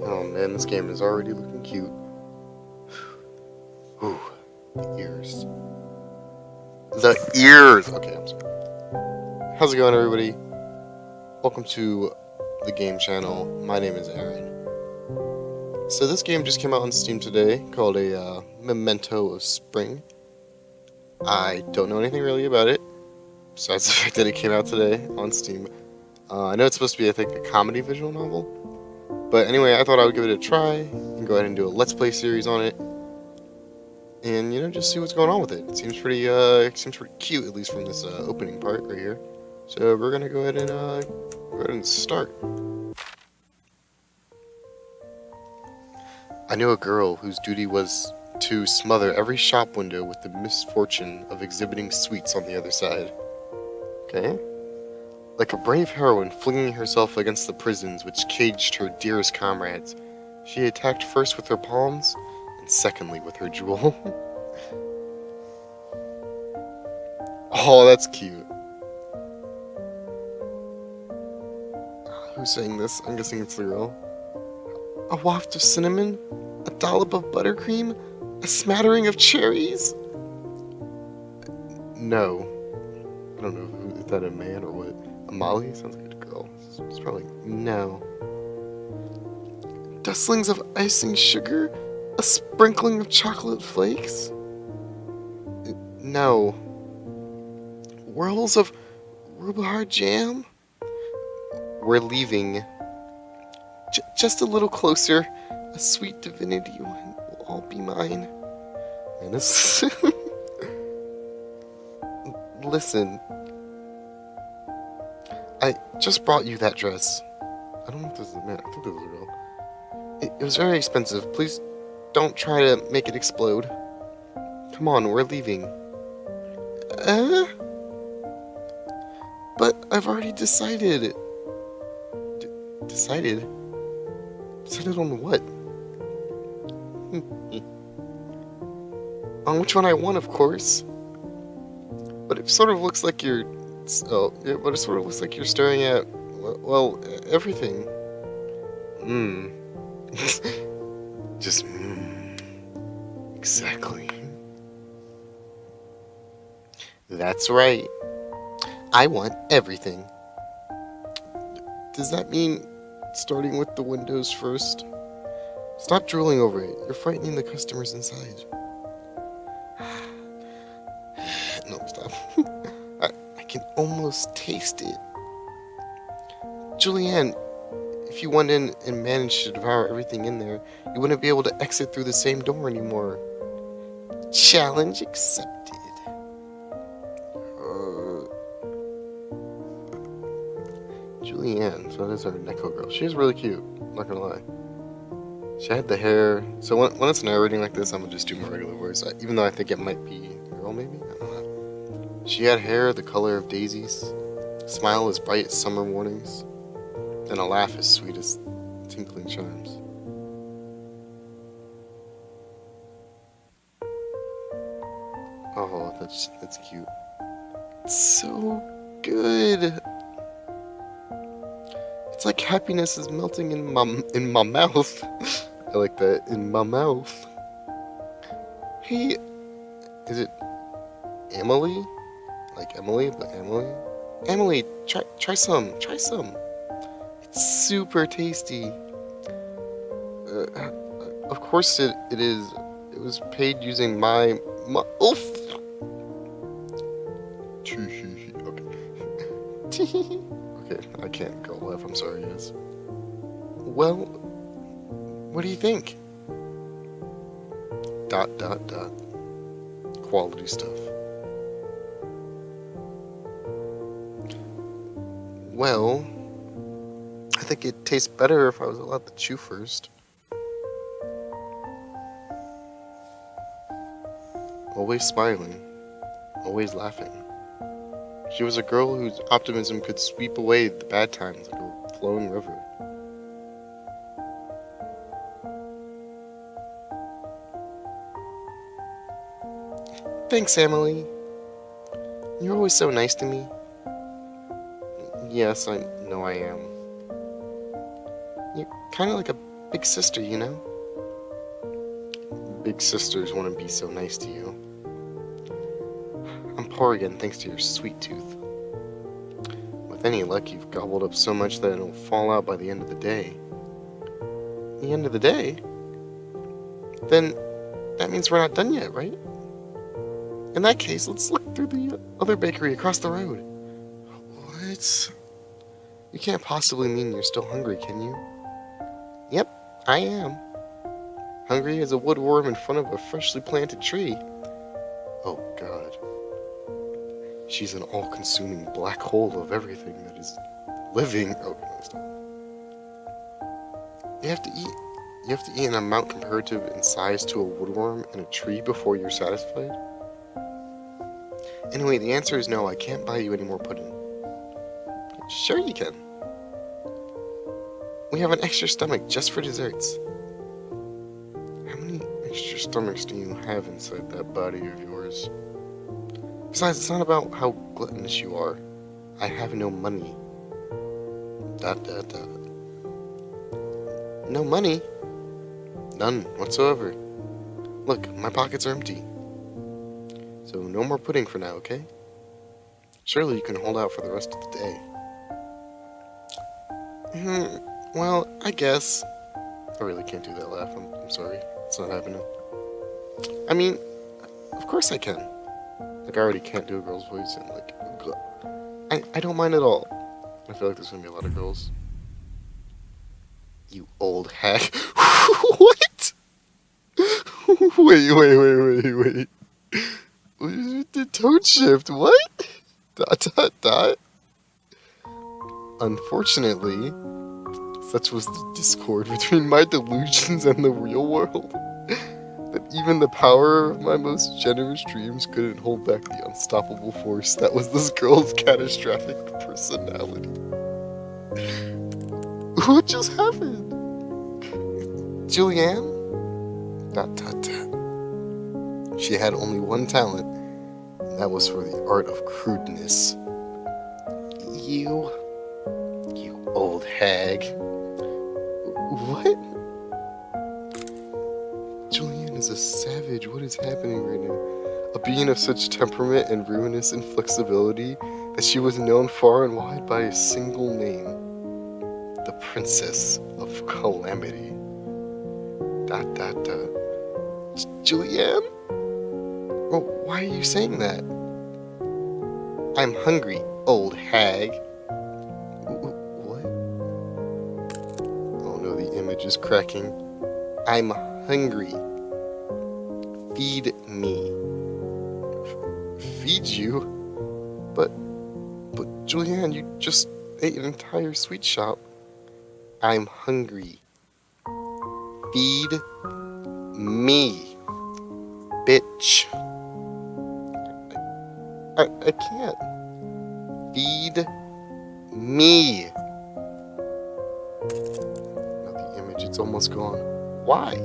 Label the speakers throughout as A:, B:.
A: Oh man, this game is already looking cute. Ooh, the ears. The ears! Okay, I'm sorry. How's it going, everybody? Welcome to the game channel. My name is Aaron. So this game just came out on Steam today, called a Memento of Spring. I don't know anything really about it, besides the fact that it came out today on Steam. I know it's supposed to be, I think, a comedy visual novel. But anyway, I thought I would give it a try, and go ahead and do a Let's Play series on it. And, just see what's going on with it. It seems pretty cute, at least from this opening part right here. So we're gonna go ahead and start. I knew a girl whose duty was to smother every shop window with the misfortune of exhibiting sweets on the other side. Okay? Like a brave heroine flinging herself against the prisons which caged her dearest comrades, she attacked first with her palms, and secondly with her jewel. Oh, that's cute. Who's saying this? I'm guessing it's the girl. A waft of cinnamon? A dollop of buttercream? A smattering of cherries? No. I don't know if that a man or what. A Molly? Sounds like a girl. It's probably... No. Dustlings of icing sugar? A sprinkling of chocolate flakes? No. Whirls of rhubarb jam? We're leaving. Just a little closer. A sweet divinity will all be mine. And this... Listen. I just brought you that dress. I don't know if this is a man. I think this is a girl. It was very expensive. Please don't try to make it explode. Come on, we're leaving. But I've already decided. Decided? Decided on what? On which one I want, of course. But it sort of looks like you're... but it sort of looks like you're staring at... well, everything. Just exactly. That's right. I want everything. Does that mean starting with the windows first? Stop drooling over it. You're frightening the customers inside. No, stop. I can almost taste it. Julianne, if you went in and managed to devour everything in there, you wouldn't be able to exit through the same door anymore. Challenge accepted. Julianne, so that is our Neko girl. She's really cute, not gonna lie. She had the hair. So when it's narrating like this, I'm gonna just do my regular voice. Even though I think it might be a girl, maybe? I don't know. She had hair the color of daisies, a smile as bright as summer mornings, and a laugh as sweet as tinkling chimes. Oh, that's cute. It's so good. It's like happiness is melting in my mouth. I like that, in my mouth. Hey, is it Emily? Like Emily, but Emily? Emily, try some. It's super tasty. Of course it is. It was paid using my oof. Okay. Okay, I can't go laugh. I'm sorry, guys. Well, what do you think? ... Quality stuff. Well, I think it tastes better if I was allowed to chew first. Always smiling. Always laughing. She was a girl whose optimism could sweep away the bad times like a flowing river. Thanks, Emily. You're always so nice to me. Yes, I know I am. You're kind of like a big sister, you know? Big sisters want to be so nice to you. I'm poor again thanks to your sweet tooth. With any luck, you've gobbled up so much that it'll fall out by the end of the day. The end of the day? Then that means we're not done yet, right? In that case, let's look through the other bakery across the road. What? You can't possibly mean you're still hungry, can you? Yep, I am. Hungry as a woodworm in front of a freshly planted tree. Oh, God. She's an all-consuming black hole of everything that is living. Oh, no, stop. You have to eat an amount comparative in size to a woodworm and a tree before you're satisfied? Anyway, the answer is no. I can't buy you any more pudding. Sure you can. We have an extra stomach just for desserts. How many extra stomachs do you have inside that body of yours? Besides, it's not about how gluttonous you are. I have no money. ... No money? None whatsoever. Look, my pockets are empty. So no more pudding for now, okay? Surely you can hold out for the rest of the day. Well, I guess. I really can't do that laugh. I'm sorry. It's not happening. I mean, of course I can. Like, I already can't do a girl's voice, and like, I don't mind at all. I feel like there's gonna be a lot of girls. You old hack. What? Wait. The tone shift, what? ... Unfortunately, such was the discord between my delusions and the real world, that even the power of my most generous dreams couldn't hold back the unstoppable force that was this girl's catastrophic personality. What just happened? Julianne? ... She had only one talent, and that was for the art of crudeness. You old hag. What? Julianne is a savage. What is happening right now? A being of such temperament and ruinous inflexibility that she was known far and wide by a single name. The Princess of Calamity. ... Julianne? Oh, why are you saying that? I'm hungry, old hag. What? Oh no, the image is cracking. I'm hungry. Feed me. Feed you? But Julianne, you just ate an entire sweet shop. I'm hungry. Feed me, bitch. I can't. Feed me. Now the image, it's almost gone. Why?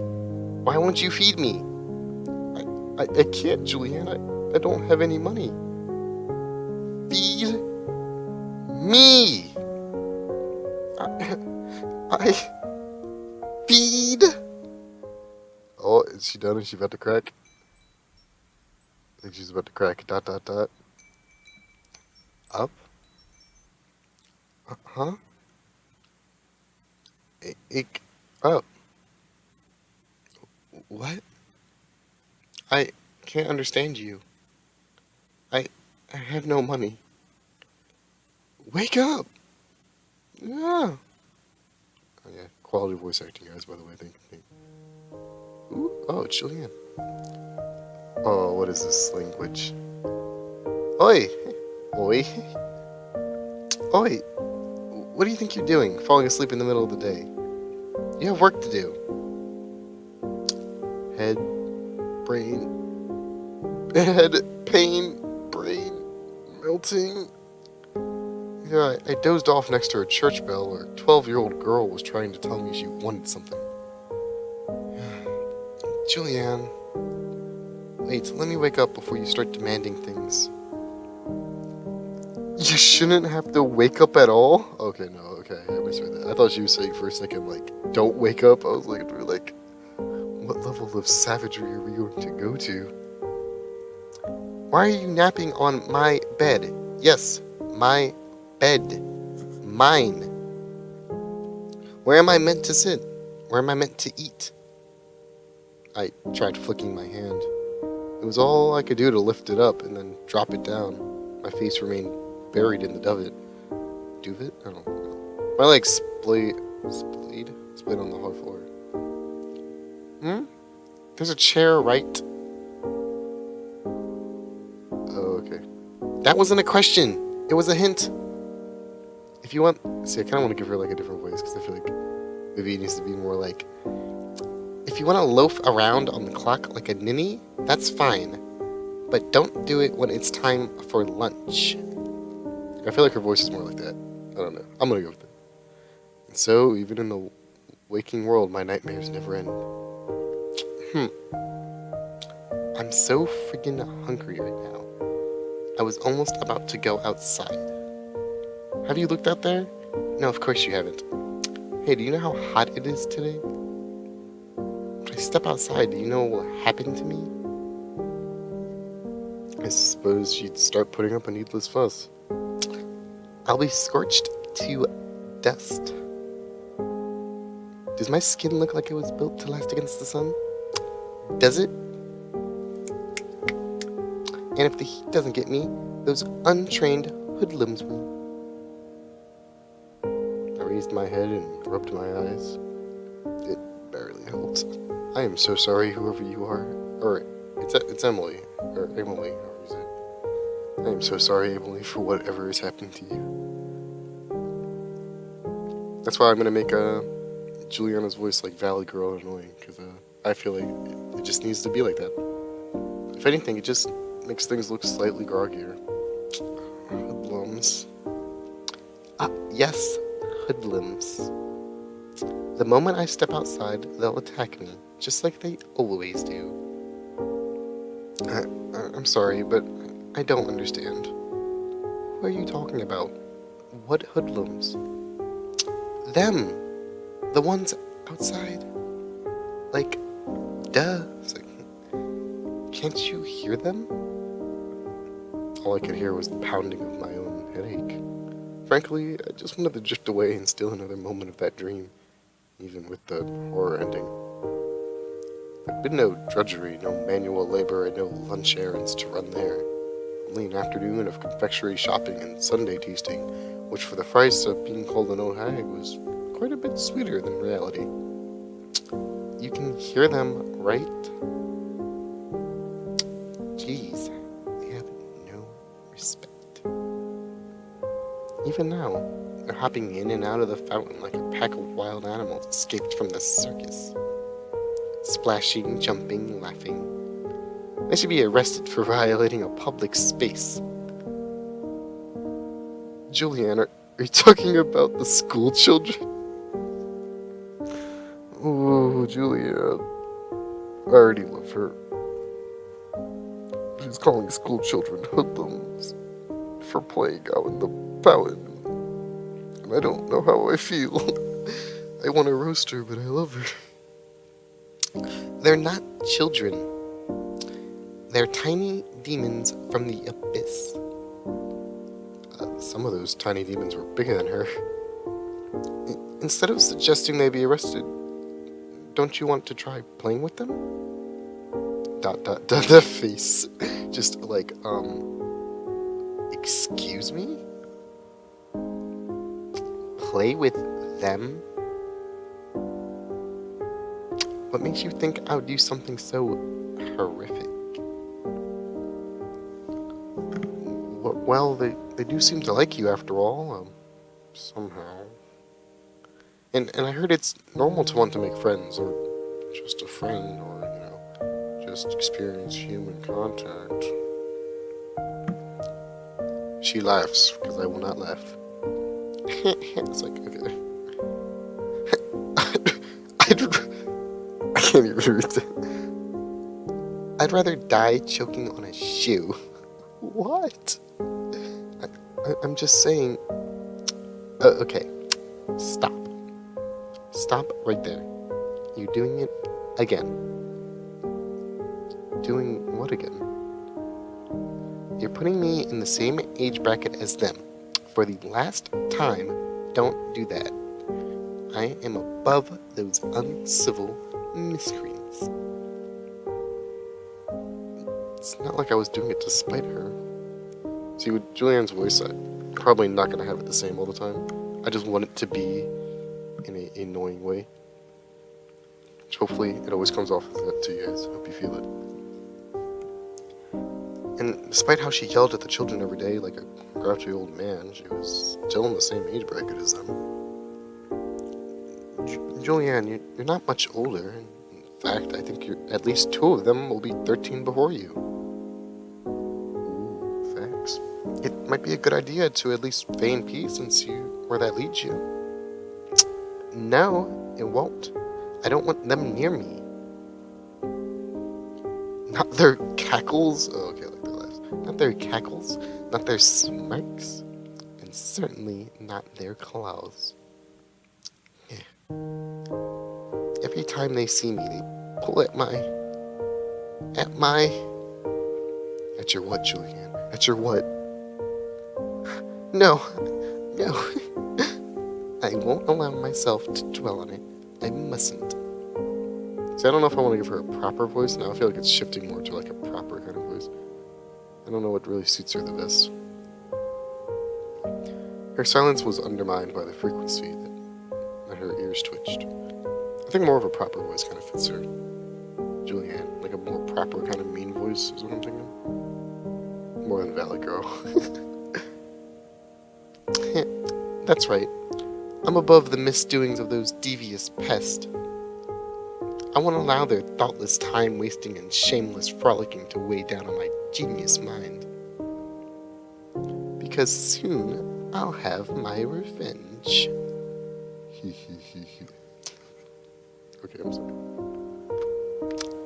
A: Why won't you feed me? I can't, Julianne. I don't have any money. Feed me. I feed. Oh, is she done? Is she about to crack? I think she's about to crack. ... Up? Huh? Up. What? I can't understand you. I have no money. Wake up! Yeah. Oh, yeah. Quality voice acting, guys, by the way. Thank you. Ooh. Oh, it's Julianne. Oh, what is this language? Oi! Oi! Oi! What do you think you're doing, falling asleep in the middle of the day? You have work to do. Head, pain, brain, melting. Yeah, I dozed off next to a church bell where a 12-year-old girl was trying to tell me she wanted something. Julianne, wait, let me wake up before you start demanding things. You shouldn't have to wake up at all? Okay, no, okay, I misread that. I thought she was saying for a second, like, don't wake up. I was like, what level of savagery are we going to go to? Why are you napping on my bed? Yes, my bed. Mine. Where am I meant to sit? Where am I meant to eat? I tried flicking my hand. It was all I could do to lift it up and then drop it down. My face remained buried in the duvet. Duvet? I don't know. My legs splayed on the hard floor. There's a chair right. Oh, okay. That wasn't a question. It was a hint. If you want... See, I kind of want to give her, like, a different voice, because I feel like maybe it needs to be more like... If you want to loaf around on the clock like a ninny, that's fine. But don't do it when it's time for lunch. I feel like her voice is more like that. I don't know. I'm going to go with it. And so, even in the waking world, my nightmares never end. I'm so freaking hungry right now. I was almost about to go outside. Have you looked out there? No, of course you haven't. Hey, do you know how hot it is today? If I step outside, do you know what will happen to me? I suppose she'd start putting up a needless fuss. I'll be scorched to dust. Does my skin look like it was built to last against the sun? Does it? And if the heat doesn't get me, those untrained hoodlums will. I raised my head and rubbed my eyes. It barely helped. I am so sorry, whoever you are. Or, it's Emily. Or Emily, however you say it. I am so sorry, Emily, for whatever has happened to you. That's why I'm gonna make Juliana's voice like Valley Girl annoying, because I feel like it just needs to be like that. If anything, it just makes things look slightly groggier. Hoodlums. Yes, hoodlums. The moment I step outside, they'll attack me, just like they always do. I'm sorry, but I don't understand. Who are you talking about? What hoodlums? Them! The ones outside. Like, duh. It's like, can't you hear them? All I could hear was the pounding of my own headache. Frankly, I just wanted to drift away and steal another moment of that dream, even with the horror ending. There'd been no drudgery, no manual labor, and no lunch errands to run there. Only an afternoon of confectionery shopping and Sunday tasting, which for the price of being called an old hag was quite a bit sweeter than reality. You can hear them, right? Jeez, they have no respect. Even now, they're hopping in and out of the fountain like a pack of wild animals escaped from the circus. Splashing, jumping, laughing. They should be arrested for violating a public space. Julianne, are you talking about the school children? Oh, Julianne. I already love her. She's calling school children hoodlums for playing out in the fountain. And I don't know how I feel. I want to roast her, but I love her. They're not children. They're tiny demons from the abyss. Some of those tiny demons were bigger than her. Instead of suggesting they be arrested, don't you want to try playing with them? ... The face. Just like, excuse me? Play with them? What makes you think I would do something so horrific? Well, they do seem to like you after all, somehow. And I heard it's normal to want to make friends, or just a friend, or, just experience human contact. She laughs, because I will not laugh. It's like, okay. I can't even read that. I'd rather die choking on a shoe. What? I'm just saying... okay. Stop. Stop right there. You're doing it again. Doing what again? You're putting me in the same age bracket as them. For the last time, don't do that. I am above those uncivil miscreants. It's not like I was doing it to spite her. See, with Julianne's voice, I'm probably not going to have it the same all the time. I just want it to be in an annoying way. Which hopefully it always comes off as that to you guys. Hope you feel it. And despite how she yelled at the children every day like a grouchy old man, she was still in the same age bracket as them. Julianne, you're not much older. In fact, I think at least 2 of them will be 13 before you. Ooh, facts. It might be a good idea to at least feign peace and see where that leads you. No, it won't. I don't want them near me. Not their cackles. Oh, okay, I like their laughs. Not their cackles, not their smirks, and certainly not their claws. Yeah. Every time they see me, they pull at your what, Julianne? At your what? No. I won't allow myself to dwell on it. I mustn't. See, I don't know if I want to give her a proper voice now. I feel like it's shifting more to like a proper kind of voice. I don't know what really suits her the best. Her silence was undermined by the frequency that her ears twitched. I think more of a proper voice kind of fits her. Julianne, like a more proper kind of mean voice is what I'm thinking. More than Valley Girl. That's right. I'm above the misdoings of those devious pests. I won't allow their thoughtless time-wasting and shameless frolicking to weigh down on my genius mind. Because soon I'll have my revenge. Okay, I'm sorry.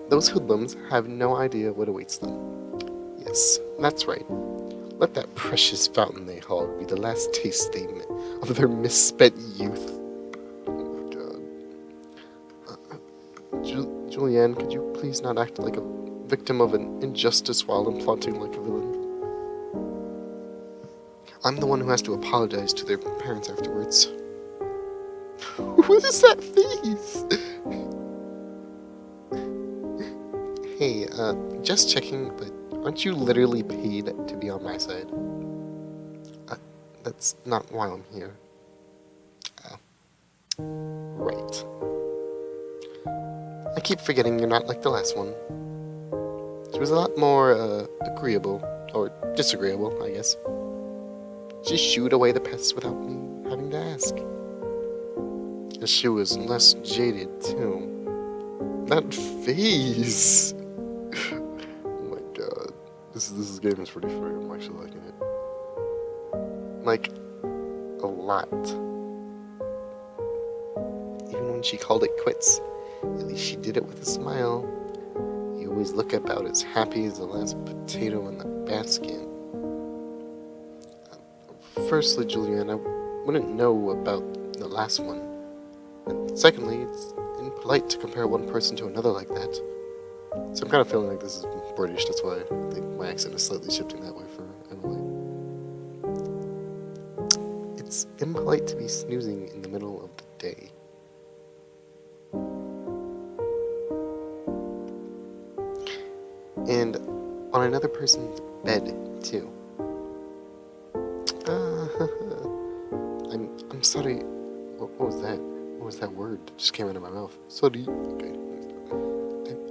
A: Those hoodlums have no idea what awaits them. Yes, that's right. Let that precious fountain they hog be the last taste they of their misspent youth. Oh my god. Julianne, could you please not act like a victim of an injustice while implanting like a villain? I'm the one who has to apologize to their parents afterwards. What is that face? Hey, just checking, but aren't you literally paid to be on my side? That's not why I'm here. Right. I keep forgetting you're not like the last one. She was a lot more, agreeable, or disagreeable, I guess. She shooed away the pests without me having to ask. And she was less jaded, too. That face! Oh my god. This game is pretty funny. I'm actually liking it. Like, a lot. Even when she called it quits, at least she did it with a smile. You always look about as happy as the last potato in the basket. Firstly, Julianne, I wouldn't know about the last one. And secondly, it's impolite to compare one person to another like that. So I'm kind of feeling like this is British, that's why I think my accent is slightly shifting that way for Emily. It's impolite to be snoozing in the middle of the day. And on another person's bed, too. I'm sorry. What was that? What was that word that just came out of my mouth? Sorry. Okay.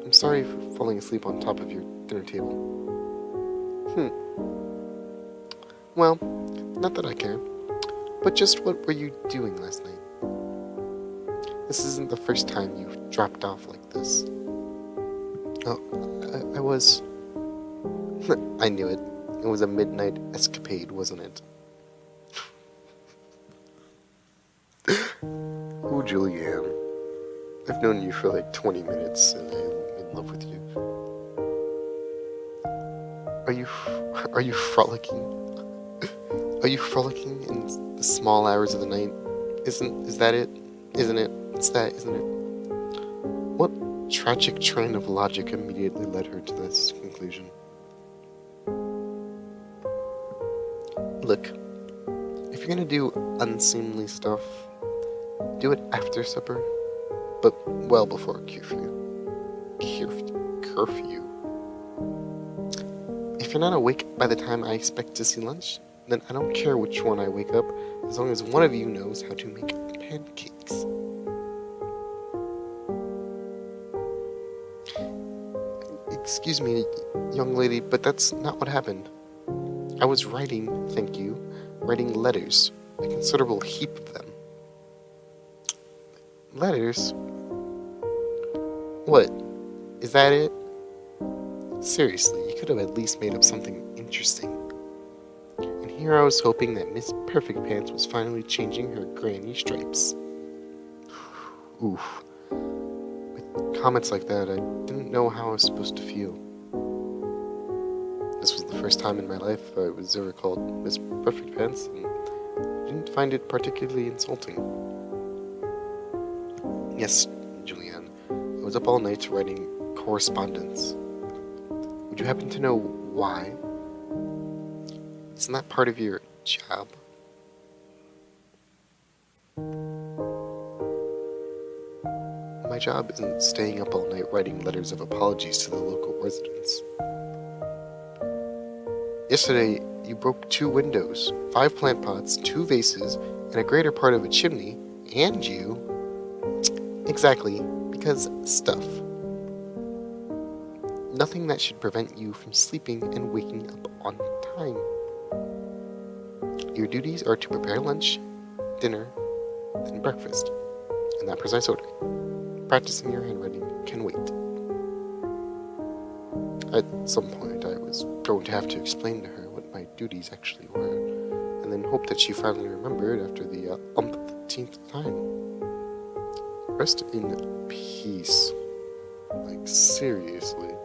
A: I'm sorry for falling asleep on top of your dinner table. Well, not that I care. But just what were you doing last night? This isn't the first time you've dropped off like this. Oh, I was... I knew it. It was a midnight escapade, wasn't it? Oh, Julianne. I've known you for like 20 minutes, and I'm in love with you. Are you frolicking? Are you frolicking in the small hours of the night? Is that it? Isn't it? It's that, isn't it? What tragic train of logic immediately led her to this conclusion? Look, if you're gonna do unseemly stuff, do it after supper, but well before curfew. Curfew. If you're not awake by the time I expect to see lunch, then I don't care which one I wake up, as long as one of you knows how to make pancakes. Excuse me, young lady, but that's not what happened. I was writing letters, a considerable heap of them. Letters? What? Is that it? Seriously, you could have at least made up something interesting. And here I was hoping that Miss Perfect Pants was finally changing her granny stripes. Oof. With comments like that, I didn't know how I was supposed to feel. This was the first time in my life I was ever called Miss Perfect Pants, and I didn't find it particularly insulting. Yes, Julianne, I was up all night writing correspondence. Would you happen to know why? Isn't that part of your job? My job isn't staying up all night writing letters of apologies to the local residents. Yesterday, you broke 2 windows, 5 plant pots, 2 vases, and a greater part of a chimney, and you... Exactly, because stuff. Nothing that should prevent you from sleeping and waking up on time. Your duties are to prepare lunch, dinner, then breakfast, in that precise order. Practicing your handwriting can wait. At some point, I was going to have to explain to her what my duties actually were, and then hope that she finally remembered after the umpteenth time. Rest in peace. Like, seriously.